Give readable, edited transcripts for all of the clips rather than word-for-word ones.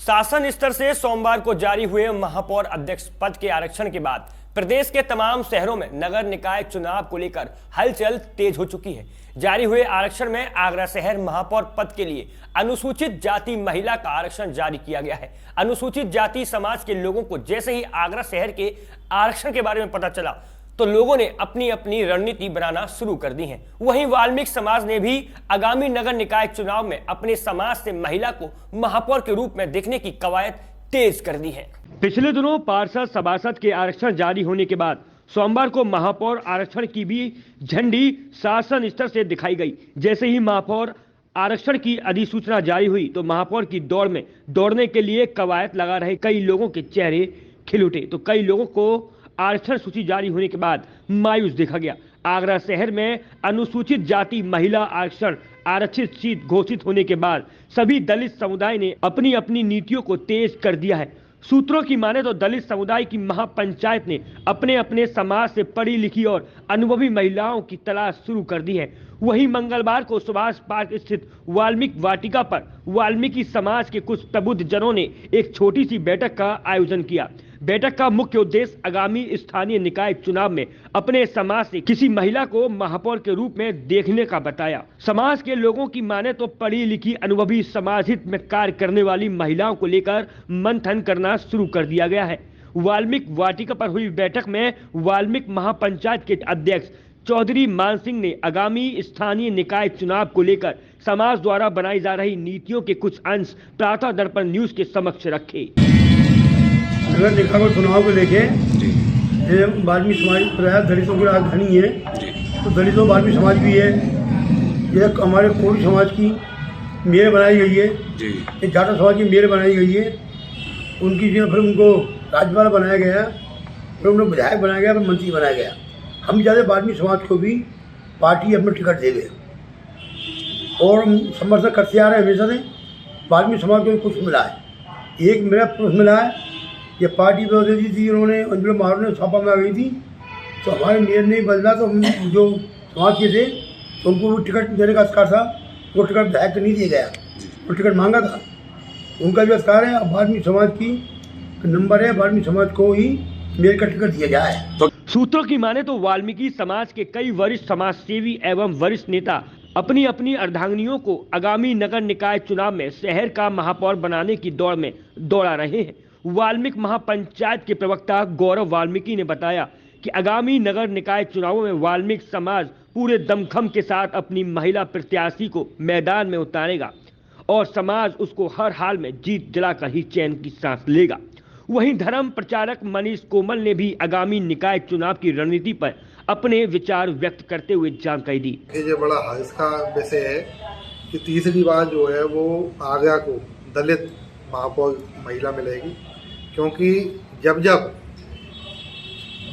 शासन स्तर से सोमवार को जारी हुए महापौर अध्यक्ष पद के आरक्षण के बाद प्रदेश के तमाम शहरों में नगर निकाय चुनाव को लेकर हलचल तेज हो चुकी है। जारी हुए आरक्षण में आगरा शहर महापौर पद के लिए अनुसूचित जाति महिला का आरक्षण जारी किया गया है। अनुसूचित जाति समाज के लोगों को जैसे ही आगरा शहर के आरक्षण के बारे में पता चला तो लोगों ने अपनी अपनी रणनीति बनाना शुरू कर दी है। वहीं वाल्मीकि समाज ने भी आगामी नगर निकाय चुनाव में अपने समाज से महिला को महापौर के रूप में देखने की कवायद तेज कर दी है। पिछले दिनों पार्षद सभासद के आरक्षण जारी होने के बाद सोमवार को महापौर आरक्षण की भी झंडी शासन स्तर से दिखाई गई। जैसे ही महापौर आरक्षण की अधिसूचना जारी हुई तो महापौर की दौड़ में दौड़ने के लिए कवायद लगा रहे कई लोगों के चेहरे खिल उठे तो कई लोगों को आरक्षण सूची जारी होने के बाद मायूस देखा गया। आगरा शहर में अनुसूचित जाति महिला आरक्षण आरक्षित सीट घोषित होने के बाद सभी दलित समुदाय ने अपनी अपनी नीतियों को तेज कर दिया है। सूत्रों की माने तो दलित समुदाय की महापंचायत ने अपने अपने समाज से पढ़ी लिखी और अनुभवी महिलाओं की तलाश शुरू कर दी है। वहीं मंगलवार को सुभाष पार्क स्थित वाल्मीकि वाटिका पर वाल्मीकि समाज के कुछ प्रबुद्ध जनों ने एक छोटी सी बैठक का आयोजन किया। बैठक का मुख्य उद्देश्य आगामी स्थानीय निकाय चुनाव में अपने समाज से किसी महिला को महापौर के रूप में देखने का बताया। समाज के लोगों की माने तो पढ़ी लिखी अनुभवी समाज हित में कार्य करने वाली महिलाओं को लेकर मंथन करना शुरू कर दिया गया है। वाल्मीकि वाटिका पर हुई बैठक में वाल्मीकि महापंचायत के अध्यक्ष चौधरी मान सिंह ने आगामी स्थानीय निकाय चुनाव को लेकर समाज द्वारा बनाई जा रही नीतियों के कुछ अंश प्रातः दर्पण न्यूज के समक्ष रखे। नगर निकाय चुनाव को लेके वाल्मीकि समाज प्राय दलितों की राजधानी है, तो दलितों वाल्मीकि समाज भी है। ये हमारे कोड़ी समाज की मेयर बनाई गई है, एक जाटा समाज की मेयर बनाई गई है। उनकी जो फिर उनको राज्यपाल बनाया गया, फिर उन्हें विधायक बनाया गया, फिर मंत्री बनाया गया। हम ज़्यादा वाल्मीकि समाज को भी पार्टी अपना टिकट दे गए और समर्थन करते आ रहे हैं हमेशा से। वाल्मीकि समाज को कुछ मिला है, एक मेरा पुरुष मिला है। ये पार्टी पर दे दी थी उन्होंने, अंजुल मारू ने छापा में आ गई थी, तो हमारे मेयर नहीं बदला तो हम जो समाज के थे तो उनको वो टिकट देने का अधिकार था। वो टिकट विधायक को नहीं दिया गया, वो टिकट मांगा था, उनका भी अधिकार है। अब वाल्मीकि समाज की नंबर है, वाल्मीकि समाज को ही मेयर का टिकट दिया गया है। सूत्रों की माने तो वाल्मीकि समाज के कई वरिष्ठ समाज सेवी एवं वरिष्ठ नेता अपनी अपनी अर्धांगिनियों को आगामी नगर निकाय चुनाव में शहर का महापौर बनाने की दौड़ में दौड़ा रहे हैं। वाल्मीकि महापंचायत के प्रवक्ता गौरव वाल्मीकि ने बताया कि आगामी नगर निकाय चुनावों में वाल्मीकि समाज पूरे दमखम के साथ अपनी महिला प्रत्याशी को मैदान में उतारेगा और समाज उसको हर हाल में जीत दिलाकर ही चैन की सांस लेगा। वहीं धर्म प्रचारक मनीष कोमल ने भी आगामी निकाय चुनाव की रणनीति पर अपने विचार व्यक्त करते हुए जानकारी दी। ये बड़ा हर्ष का विषय है कि तीसरी बार जो है वो आगरा को दलित महापौर महिला मिलेगी, क्योंकि जब जब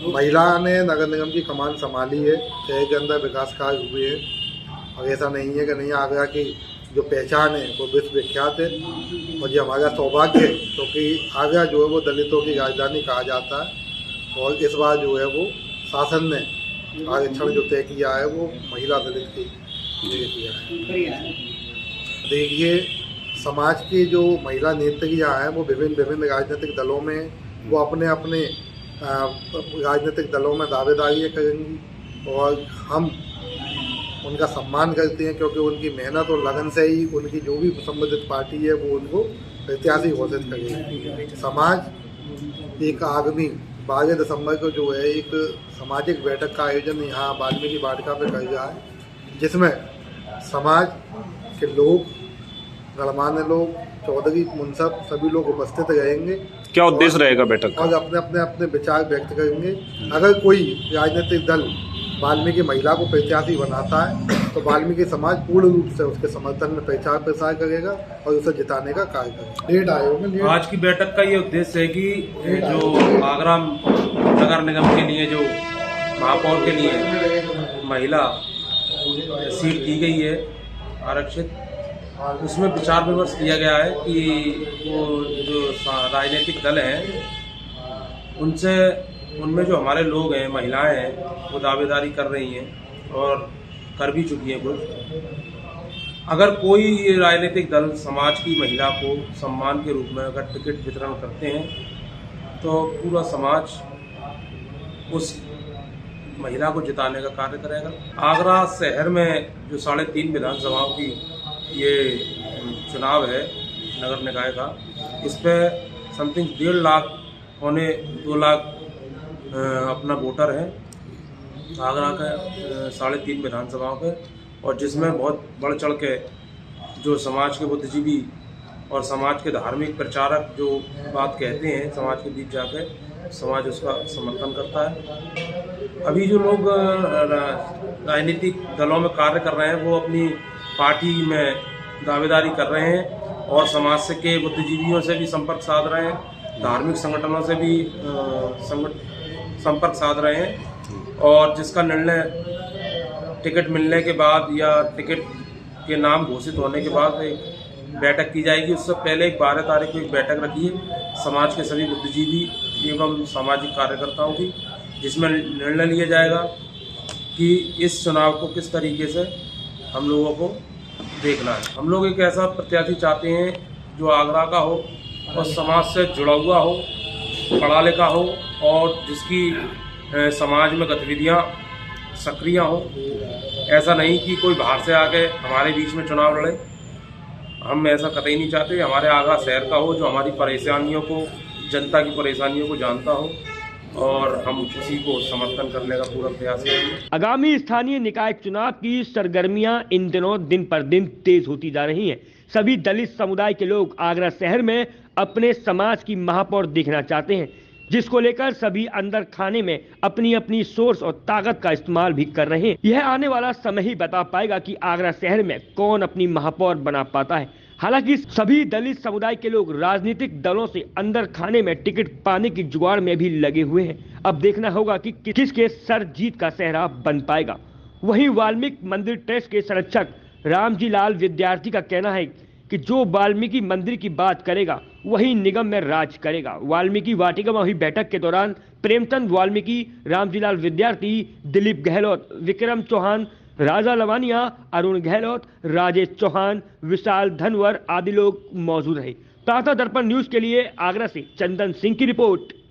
महिला ने नगर निगम की कमान संभाली है शहर के अंदर विकास कार्य हुए हैं। और ऐसा नहीं है कि नहीं, आगरा की जो पहचान है वो विश्व विख्यात है और ये हमारा सौभाग्य है, क्योंकि आगरा जो है वो दलितों की राजधानी कहा जाता है। और इस बार जो है वो शासन ने आरक्षण जो तय किया है वो महिला दलित की किया है। देखिए, समाज के जो महिला नेत्रियाँ हैं वो विभिन्न राजनीतिक दलों में वो अपने अपने राजनीतिक दलों में दावेदारी करेंगी और हम उनका सम्मान करते हैं, क्योंकि उनकी मेहनत और लगन से ही उनकी जो भी संबंधित पार्टी है वो उनको प्रत्याशी घोषित करेगी। समाज एक आगामी 12 दिसंबर को जो है एक सामाजिक बैठक का आयोजन यहाँ वाल्मीकि वाटिका पर कर रहा है, जिसमें समाज के लोग, गणमान्य लोग, चौधरी, मुंसब सभी लोग उपस्थित रहेंगे। क्या उद्देश्य रहेगा बैठक का? और अपने विचार व्यक्त करेंगे। अगर कोई राजनीतिक दल वाल्मीकि महिला को प्रत्याशी बनाता है तो वाल्मीकि समाज पूर्ण रूप से उसके समर्थन में प्रचार प्रसार करेगा और उसे जिताने का कार्य करेगा। आज की बैठक का ये उद्देश्य है कि जो आगरा नगर निगम के लिए जो महापौर के लिए महिला सीट दी गई है आरक्षित, उसमें विचार विमर्श किया गया है कि वो जो राजनीतिक दल हैं उनमें जो हमारे लोग हैं, महिलाएं हैं, वो दावेदारी कर रही हैं और कर भी चुकी हैं कुछ। अगर कोई राजनीतिक दल समाज की महिला को सम्मान के रूप में अगर टिकट वितरण करते हैं तो पूरा समाज उस महिला को जिताने का कार्य करेगा। आगरा शहर में जो 3.5 विधानसभाओं की ये चुनाव है नगर निकाय का, इस पे समथिंग 1.5 लाख पौने 2 लाख अपना वोटर है आगरा के 3.5 विधानसभाओं पे, और जिसमें बहुत बढ़ चढ़ के जो समाज के बुद्धिजीवी और समाज के धार्मिक प्रचारक जो बात कहते हैं समाज के बीच जाके समाज उसका समर्थन करता है। अभी जो लोग राजनीतिक दलों में कार्य कर रहे हैं वो अपनी पार्टी में दावेदारी कर रहे हैं और समाज से के बुद्धिजीवियों से भी संपर्क साध रहे हैं, धार्मिक संगठनों से भी संपर्क साध रहे हैं, और जिसका निर्णय टिकट मिलने के बाद या टिकट के नाम घोषित होने के बाद एक बैठक की जाएगी। उससे पहले एक 12 तारीख को एक बैठक रखी है समाज के सभी बुद्धिजीवी एवं सामाजिक कार्यकर्ताओं की, जिसमें निर्णय लिया जाएगा कि इस चुनाव को किस तरीके से हम लोगों को देखना है। हम लोग एक ऐसा प्रत्याशी चाहते हैं जो आगरा का हो और समाज से जुड़ा हुआ हो, पढ़ा लिखा हो और जिसकी समाज में गतिविधियाँ सक्रिय हों। ऐसा नहीं कि कोई बाहर से आके हमारे बीच में चुनाव लड़े, हम ऐसा कतई नहीं चाहते। हमारे आगरा शहर का हो जो हमारी परेशानियों को, जनता की परेशानियों को जानता हो, और हम उसी को समर्थन करने का पूरा प्रयास करेंगे। आगामी स्थानीय निकाय चुनाव की सरगर्मियां इन दिनों दिन पर दिन तेज होती जा रही हैं। सभी दलित समुदाय के लोग आगरा शहर में अपने समाज की महापौर देखना चाहते हैं, जिसको लेकर सभी अंदर खाने में अपनी अपनी सोर्स और ताकत का इस्तेमाल भी कर रहे हैं। यह आने वाला समय ही बता पाएगा कि आगरा शहर में कौन अपनी महापौर बना पाता है। हालांकि सभी दलित समुदाय के लोग राजनीतिक दलों से अंदर खाने में टिकट पाने की जुगाड़ में भी लगे हुए हैं। अब देखना होगा कि किसके सर जीत का सेहरा बन पाएगा। वहीं वाल्मीकि मंदिर ट्रस्ट के संरक्षक रामजी लाल विद्यार्थी का कहना है कि जो वाल्मीकि मंदिर की बात करेगा वही निगम में राज करेगा। वाल्मीकि वाटिका में हुई बैठक के दौरान प्रेमचंद वाल्मीकि, रामजीलाल विद्यार्थी, दिलीप गहलोत, विक्रम चौहान, राजा लवानिया, अरुण गहलोत, राजेश चौहान, विशाल धनवर आदि लोग मौजूद रहे। प्रातः दर्पण न्यूज के लिए आगरा से चंदन सिंह की रिपोर्ट।